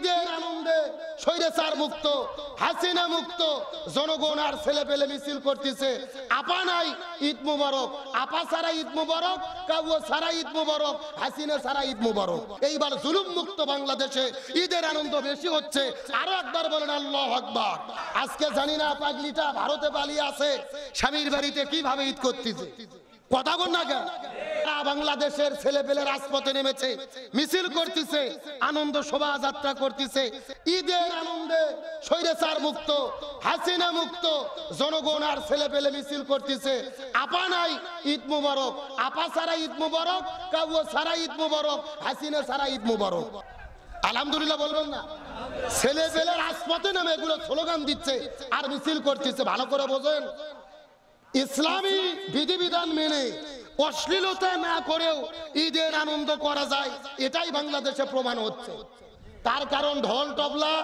ঈদের আনন্দে স্বৈরাচার মুক্ত, হাসিনা মুক্ত জনগণ আর ছেলে পেলে মিছিল করতেছে। আপা নাই ঈদ মুবারক, আপা ছাড়া ঈদ মুবারক, কাবু ছাড়া ঈদ মুবারক, হাসিনা ছাড়া ঈদ মুবারক। এইবার জুলুম মুক্ত বাংলাদেশে ঈদের আনন্দ বেশি হচ্ছে। আরো একবার বলেন আল্লাহু আকবার। আজকে জানি না পাগলিটা ভারতে পালিয়ে আছে, স্বামীর বাড়িতে কিভাবে ঈদ করতেছে। কথা বল না কেন? বাংলাদেশের ছেলে পেলে রাজপথে নেমেছে, মিছিল করতেছে, আনন্দ শোভাযাত্রা করতেছে। ঈদের আনন্দে স্বৈরাচার মুক্ত, হাসিনা মুক্ত জনগণ আর ছেলে পেলে মিছিল করতেছে। আপা নাই ঈদ মুবারক, আপা ছাড়া ঈদ মুবারক, কাবু ছাড়া ঈদ মুবারক, হাসিনা ছাড়া ঈদ মুবারক। আলহামদুলিল্লাহ বলবেন না? ছেলে পেলে রাজপথে নেমে এগুলো স্লোগান দিচ্ছে আর মিছিল করতেছে। ভালো করে বোঝেন, ইসলামী বিধিবিধান মেনে অশ্লীলতা না করেও ঈদের আনন্দ করা যায়, এটাই বাংলাদেশে প্রমাণ হচ্ছে। তার কারণ ঢোল তবলা,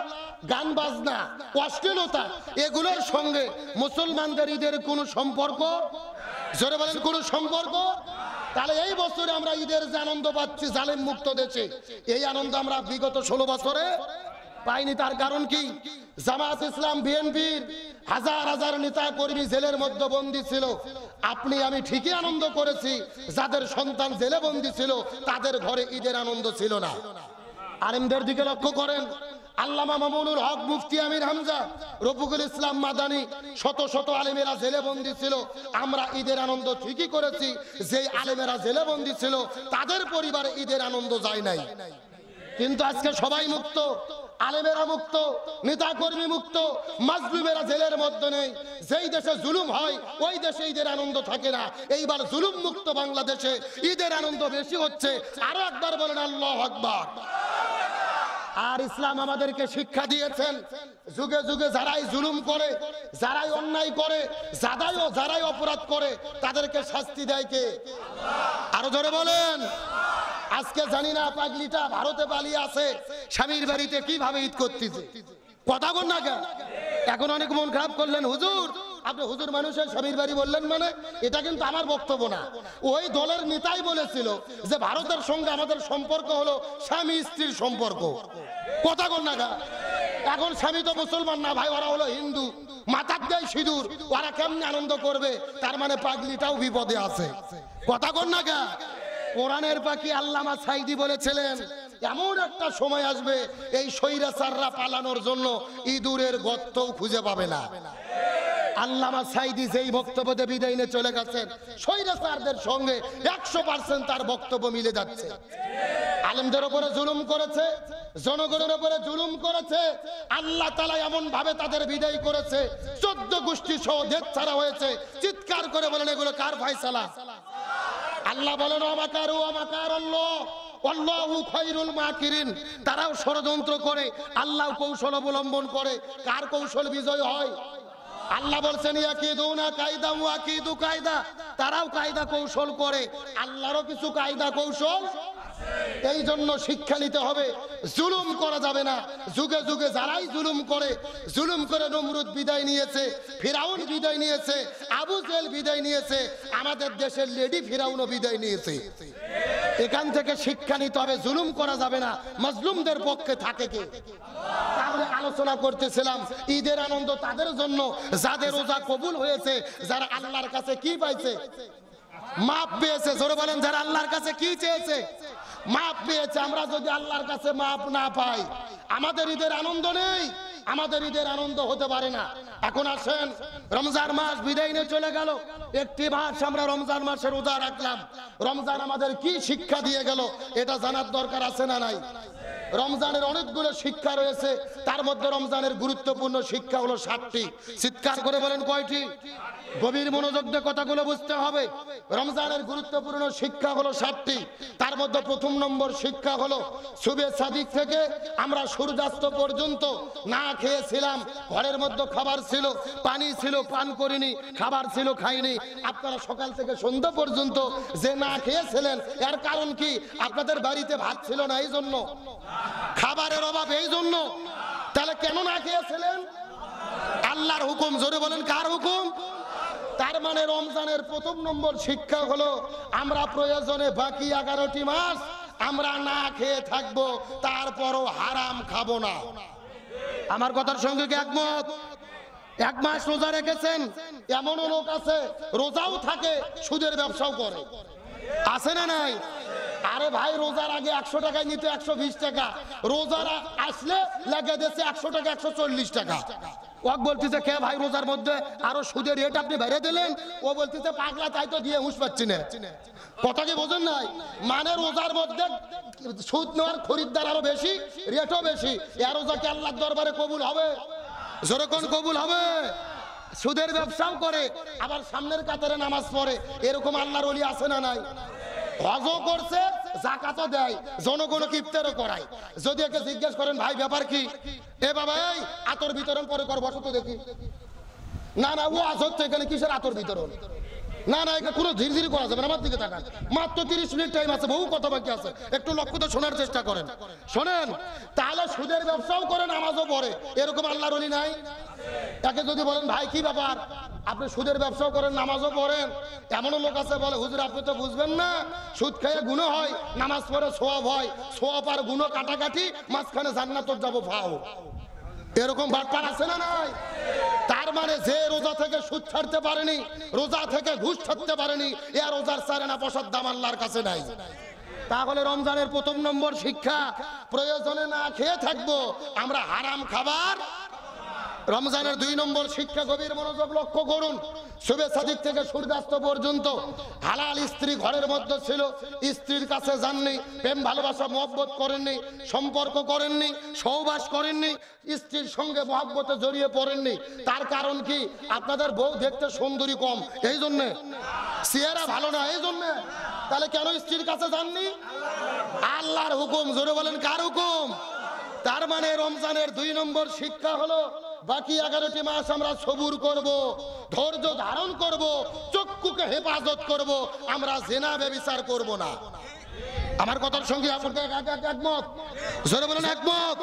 গান বাজনা, অশ্লীলতা এগুলোর সঙ্গে মুসলমানদের ঈদের কোনো সম্পর্ক, জোরে বলেন কোনো সম্পর্ক। তাহলে এই বছরে আমরা ঈদের যে আনন্দ পাচ্ছি জালেম মুক্ত দেশে, এই আনন্দ আমরা বিগত 16 বছরে পাইনি। তার কারণ কি? জামাত ইসলাম বিএনপির হাজার হাজার নেতা কর্মী জেলের মধ্যে বন্দী ছিল। আপনি আমি ঠিকই আনন্দ করেছি, যাদের সন্তান জেলে বন্দী ছিল তাদের ঘরে ঈদের আনন্দ ছিল না। আলেমদের দিকে লক্ষ্য করেন, আল্লামা মামুনুল হক, মুফতি আমির হামজা, রফিকুল ইসলাম মাদানী, শত শত আলেমেরা জেলে বন্দী ছিল। আমরা ঈদের আনন্দ ঠিকই করেছি, যে আলেমেরা জেলে বন্দী ছিল তাদের পরিবারে ঈদের আনন্দ যায় নাই। কিন্তু আজকে সবাই মুক্ত, আলেমেরা মুক্ত, নেতা কর্মী মুক্ত, মাজলুমেরা জেলের মধ্যে নেই। যেই দেশে জুলুম হয় ওই দেশে ঈদের আনন্দ থাকে না। এইবার জুলুম মুক্ত বাংলাদেশে ঈদের আনন্দ বেশি হচ্ছে। আরো একবার বলেন আল্লাহু আকবার। আর ইসলাম আমাদেরকে শিক্ষা দিয়েছেন, যুগে যুগে যারাই জুলুম করে, যারাই অন্যায় করে, যারাই অপরাধ করে তাদেরকে শাস্তি দেয় কে? আরো জোরে বলেন। আজকে জানি না পাগলিটা ভারতে পালিয়ে আছে, স্বামীর বাড়িতে কিভাবে ঈদ করতেছে। কথা বল না কেন? এখন অনেক মন খারাপ করলেন, হুজুর আপনি হুজুর মানুষের স্বামীর বাড়ি বললেন মানে? এটা কিন্তু আমার বক্তব্য না, ওই দলের নেতাই বলেছিল যে ভারতের সঙ্গে আমাদের সম্পর্ক হলো স্বামী স্ত্রীর সম্পর্ক। কথা বল না কেন? এখন স্বামী তো মুসলমান না ভাই, ওরা হলো হিন্দু, মাথার দেয় সিঁদুর, ওরা কেমনে আনন্দ করবে? তার মানে পাগলিটাও বিপদে আছে। কথা বল না কেন? কোরআনের পাখি আল্লামা সাইদি বলেছিলেন, এমন একটা সময় আসবে এই স্বৈরাচাররা পালানোর জন্য ইঁদুরের গর্তও খুঁজে পাবে না। আল্লামা সাইদি যেই বক্তব্যে বিদায় নিয়ে চলে গেছেন, স্বৈরাচারদের সঙ্গে 100% তার বক্তব্য মিলে যাচ্ছে। আলেমদের উপরে জুলুম করেছে, জনগণের উপরে জুলুম করেছে, আল্লাহ তাআলা এমন ভাবে তাদের বিদায় করেছে, 14 গোষ্ঠী সহ দেশ ছাড়া হয়েছে। চিৎকার করে বলেন এগুলো কার ফয়সালা? আল্লাহ বলেন আমাকারু আমাকার আল্লাহ আল্লাহু খায়রুল মাকিরিন। তারাও ষড়যন্ত্র করে, আল্লাহ কৌশল অবলম্বন করে। কার কৌশল বিজয় হয়? আল্লাহ বলছেন ইয়াকিদুনা কায়দা ওয়া আকিদু কায়দা, তারাও কায়দা কৌশল করে, আল্লাহরও কিছু কায়দা কৌশল। এই জন্য শিক্ষা নিতে হবে, জুলুম করা যাবে না। যুগে যুগে যারাই জুলুম করে নমরুদ বিদায় নিয়েছে, ফিরাউন বিদায় নিয়েছে, আবু জেহেল বিদায় নিয়েছে, আমাদের দেশের লেডি ফিরাউনও বিদায় নিয়েছে। এখান থেকে শিক্ষা নিতে হবে, জুলুম করা যাবে না। মাজলুমদের পক্ষে থাকে কে? তাহলে আলোচনা করতেছিলাম ঈদের আনন্দ তাদের জন্য যাদের রোজা কবুল হয়েছে, যারা আল্লাহর কাছে কি পাইছে? মাপ পেয়েছে। জোরে বলেন, যারা আল্লাহর কাছে কি চেয়েছে? মাপ পেয়েছে। আমরা যদি আল্লাহর কাছে মাপ না পাই, আমাদের ঈদের আনন্দ নেই, আমাদের ঈদের আনন্দ হতে পারে না। এখন আসেন, রমজান মাস বিদায় নিয়ে চলে গেল, একটি মাস আমরা রমজান মাসের রোজা রাখলাম। রমজান আমাদের কি শিক্ষা দিয়ে গেল এটা জানার দরকার আছে না নাই? রমজানের অনেকগুলো শিক্ষা রয়েছে, তার মধ্যে রমজানের গুরুত্বপূর্ণ শিক্ষা হলো 7টি। চিৎকার করে বলেন কয়টি? গভীর মনোযোগ দিয়ে কথাগুলো বুঝতে হবে। রমজানের গুরুত্বপূর্ণ শিক্ষা হলো 7টি। তার মধ্যে প্রথম নম্বর শিক্ষা হলো সুবে সাদিক থেকে আমরা সূর্যাস্ত পর্যন্ত না খেয়েছিলাম। ঘরের মধ্যে খাবার ছিল, পানি ছিল, পান করিনি, খাবার ছিল, খাইনি। আপনারা সকাল থেকে সন্ধ্যা পর্যন্ত যে না খেয়েছিলেন, এর কারণ কি? আপনাদের বাড়িতে ভাত ছিল না, এই জন্য খাবারের অভাব, এই জন্য। তাহলে কেন না খেয়েছিলেন? আল্লাহর হুকুম। জোরে বলেন, কার হুকুম? তার মানে রমজানের প্রথম নম্বর শিক্ষা হলো আমরা প্রয়োজনে বাকি 11টি মাস আমরা না খেয়ে থাকবো, তারপরও হারাম খাবো না। আমার কথার সঙ্গে কি একমত? 1 মাস রোজা রেখেছেন, এমনও লোক আছে রোজাও থাকে সুদের ব্যবসাও করে, আছে না নাই? আরে ভাই, রোজার আগে 100 টাকায় নিতে 120 টাকা, রোজার আসলে লেগে দিয়েছে 100 টাকা 140 টাকা। ও বলতেছে কে ভাই রোজার মধ্যে আরো সুদের রেট আপনি বেড়ে দিলেন? ও বলতেছে পাগলা, তাই তো দিয়ে হুঁশ পাচ্ছি না। কথা কি বোঝেন নাই? মানে রোজার মধ্যে সুদ নেওয়ার খরিদ্দার আরো বেশি, রেটও বেশি। এ রোজা কি আল্লাহর দরবারে কবুল হবে? যেরকম কবুল হবে। সুদের ব্যবসাও করে, আবার সামনের কাতারে নামাজ পড়ে, এরকম আল্লাহর ওলি আছে না নাই? হজও করছে, যাকাতও দেয়, জনগণকে ইফতারও করায়। যদি একে জিজ্ঞেস করেন ভাই ব্যাপার কি, এ বাবা এই আতর বিতরণ পরে কর, বসো তো দেখি। না না, ও আজ হচ্ছে এখানে কিসের আতর বিতরণ? না না, এটা কোনো ঝিরঝিরি করা যাবে না। আমার দিকে তাকান, মাত্র 30 মিনিট টাইম আছে, বহু কথা বাকি আছে, একটু লক্ষ্য তো শোনার চেষ্টা করেন। শোনেন, তাহলে সুদের ব্যবসাও করে নামাজও পড়ে, এরকম আল্লাহর ওলি নাই? তাকে যদি বলেন ভাই কি ব্যাপার, আপনি সুদের ব্যবসাও করেন নামাজও পড়েন, এমনও লোক আছে বলে হুজুর আপনি তো বুঝবেন না, সুদ খেয়ে গুনাহ হয়, নামাজ পড়ে সওয়াব হয়, সওয়াব আর গুনাহ কাটাকাটি, মাঝখানে জান্নাতে যাবো ফাও। এরকম বাটপার আছে না নাই? তার মানে যে রোজা থেকে সুদ ছাড়তে পারেনি, রোজা থেকে ঘুষ ছাড়তে পারেনি, এ রোজার সারে না বসার দাম আল্লাহর কাছে নাই। তাহলে রমজানের 1 নম্বর শিক্ষা, প্রয়োজনে না খেয়ে থাকবো, আমরা হারাম খাবার। রমজানের 2 নম্বর শিক্ষা, গভীর মনোযোগ লক্ষ্য করুন। শুভে সাদিক থেকে সূর্যাস্ত পর্যন্ত হালাল স্ত্রী ঘরের মধ্যে ছিল, স্ত্রীর কাছে যাননি, প্রেম ভালোবাসা মহব্বত করেননি, সম্পর্ক করেননি, সহবাস করেননি, স্ত্রীর সঙ্গে মহব্বতে জড়িয়ে পড়েননি। তার কারণ কি? আপনাদের বউ দেখতে সুন্দরী কম, এই জন্যে, চেহারা ভালো না, এই জন্যে। তাহলে কেন স্ত্রীর কাছে যাননি? আল্লাহর হুকুম। জোরে বলেন কার হুকুম? তার মানে রমজানের 2 নম্বর শিক্ষা হলো, বাকি 11টি মাস আমরা সবুর করব, ধৈর্য ধারণ করব, চক্ষুকে হেফাজত করব, আমরা জিনা ব্যভিচার করব না। আমার কথার সঙ্গে আপনাদের একমত? জোরে বলেন একমত।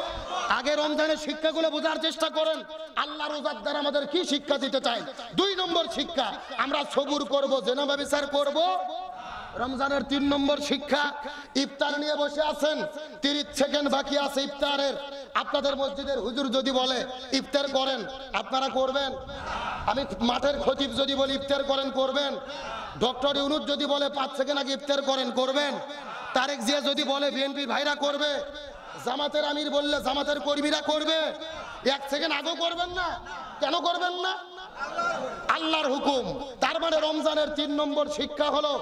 আগে রমজানের শিক্ষাগুলো বোঝার চেষ্টা করেন, আল্লাহ রোজার দ্বারা আমাদের কি শিক্ষা দিতে চাই। 2 নম্বর শিক্ষা, আমরা সবুর করব, জিনা ব্যভিচার করব। রমজানের 3 নম্বর শিক্ষা, ইফতার নিয়ে বসে আছেন, 30 সেকেন্ড বাকি আছে ইফতারের। আপনাদের মসজিদের হুজুর যদি বলে ইফতার করেন, আপনারা করবেন? আমি মাঠের খতিব যদি বলি ইফতার করেন, করবেন? ডক্টর ইউনুস যদি বলে 5 সেকেন্ড আগে ইফতার করেন, করবেন? তারেক জিয়া যদি বলে বিএনপির ভাইরা করবে? জামাতের আমির বললে জামাতের কর্মীরা করবে? 1 সেকেন্ড আগেও করবেন না? কেন করবেন না? আল্লাহর হুকুম। তার মানে রমজানের 3 নম্বর শিক্ষা হলো,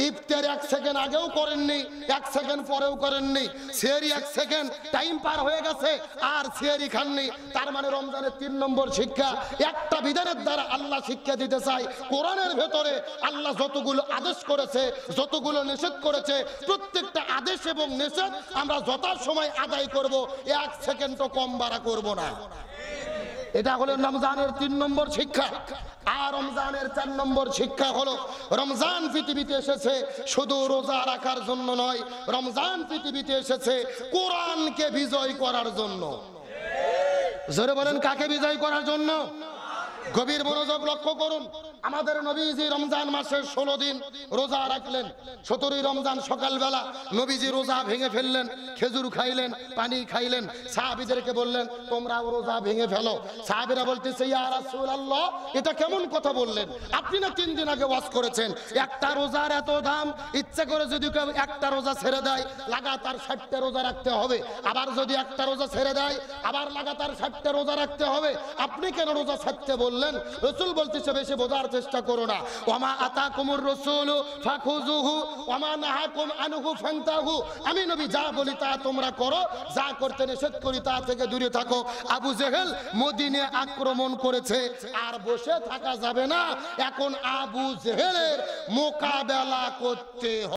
ইফতার 1 সেকেন্ড আগেও করেননি, 1 সেকেন্ড পরেও করেননি, সেহরি 1 সেকেন্ড টাইম পার হয়ে গেছে আর সেহরি খাননি। তার মানে রমজানের 3 নম্বর শিক্ষা, একটা বিধানের দ্বারা আল্লাহ শিক্ষা দিতে চাই, কোরআনের ভেতরে আল্লাহ যতগুলো আদেশ করেছে, যতগুলো নিষেধ করেছে, প্রত্যেকটা আদেশ এবং নিষেধ আমরা যথাসময় আদায় করব, 1 সেকেন্ডও কম বাড়া করব না। এটা হলো রমজানের 3 নম্বর শিক্ষা। আর রমজানের 4 নম্বর শিক্ষা হলো, রমজান পৃথিবীতে এসেছে শুধু রোজা রাখার জন্য নয়, রমজান পৃথিবীতে এসেছে কোরআনকে বিজয় করার জন্য। জোরে বলেন কাকে বিজয় করার জন্য? গভীর মনোযোগ লক্ষ্য করুন। আমাদের নবীজি রমজান মাসের 16 দিন রোজা রাখলেন। 17ই রমজান সকালবেলা নবীজি রোজা ভেঙে ফেললেন, খেজুর খাইলেন, পানি খাইলেন, সাহাবীদেরকে বললেন তোমরাও রোজা ভেঙে ফেলো। সাহাবীরা বলতেছে ইয়া রাসূলুল্লাহ, এটা কেমন কথা বললেন? আপনি না 3 দিন আগে ওয়াজ করেছেন একটা রোজার এত দাম, ইচ্ছা করে যদি কেউ একটা রোজা ছেড়ে দেয় লাগাতার 60টা রোজা রাখতে হবে, আবার যদি একটা রোজা ছেড়ে দেয় আবার লাগাতার 60টা রোজা রাখতে হবে, আপনি কেন রোজা ছাড়তে বললেন? রাসূল বলতেছে বেশি বোঝার চেষ্টা করো না। ওয়ামা আতাকুমুর রাসূলু ফাখুযুহু ওয়ামা নাহাকুম আনহু ফান্তাহু। আমি নবী যা বলি তা তোমরা করো, যা করতে নিষেধ করি তা থেকে দূরে থাকো। আবু জেহেল মদিনে আক্রমণ করেছে, আর বসে থাকা যাবে না, এখন আবু জেহেলের মোকাবেলা করতে হবে।